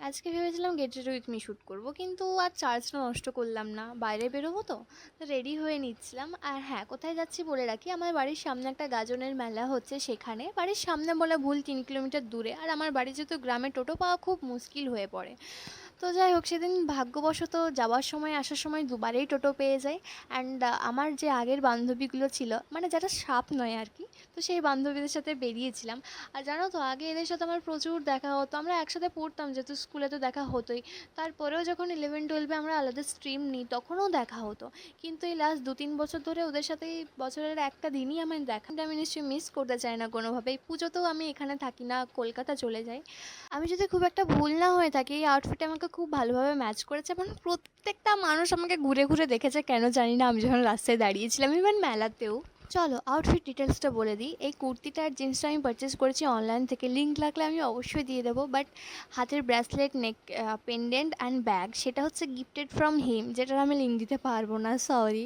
আজকে ভেবেছিলাম get ready with me shoot করবো, কিন্তু আর চার্জটা নষ্ট করলাম না, বাইরে বেরোবো তো রেডি হয়ে নিচ্ছিলাম। আর হ্যাঁ, কোথায় যাচ্ছি বলে রাখি, আমার বাড়ির সামনে একটা গাজনের মেলা হচ্ছে, সেখানে বাড়ির সামনে বলে ভুল, 3 কিলোমিটার দূরে। আর আমার বাড়ি যেহেতু গ্রামে, টোটো পাওয়া খুব মুশকিল হয়ে পড়ে। তো যাই হোক, সেদিন ভাগ্যবশত যাওয়ার সময় আসার সময় দুবারেই টোটো পেয়ে যাই। অ্যান্ড আমার যে আগের বান্ধবীগুলো ছিল, মানে যারা সাপ নয় আর কি, তো সেই বান্ধবীদের সাথে বেরিয়েছিলাম। আর জানো তো, আগে এদের সাথে আমার প্রচুর দেখা হতো, আমরা একসাথে পড়তাম যেহেতু, স্কুলে তো দেখা হতোই। তারপরেও যখন 11-12-এ আমরা আলাদা স্ট্রিম নিই, তখনও দেখা হতো। কিন্তু এই লাস্ট 2-3 বছর ধরে ওদের সাথে এই বছরের একটা দিনই আমার দেখা, আমি নিশ্চয়ই মিস করতে চাই না কোনোভাবেই। পুজোতেও আমি এখানে থাকি না, কলকাতা চলে যাই। আমি যদি খুব একটা ভুল না হয়ে থাকি, এই আউটফিটে আমাকে খুব ভালোভাবে ম্যাচ করেছে, এবং প্রত্যেকটা মানুষ আমাকে ঘুরে ঘুরে দেখেছে, কেন জানি না, আমি যখন রাস্তায় দাঁড়িয়েছিলাম, ইভেন মেলাতেও। চলো আউটফিট ডিটেলসটা বলে দিই। এই কুর্তিটা আর জিন্সটা আমি পারচেস করেছি অনলাইন থেকে, লিঙ্ক লাগলে আমি অবশ্যই দিয়ে দেবো। বাট হাতের bracelet, neck pendant and bag, সেটা হচ্ছে গিফটেড ফ্রম হিম, যেটার আমি লিঙ্ক দিতে পারবো না, সরি।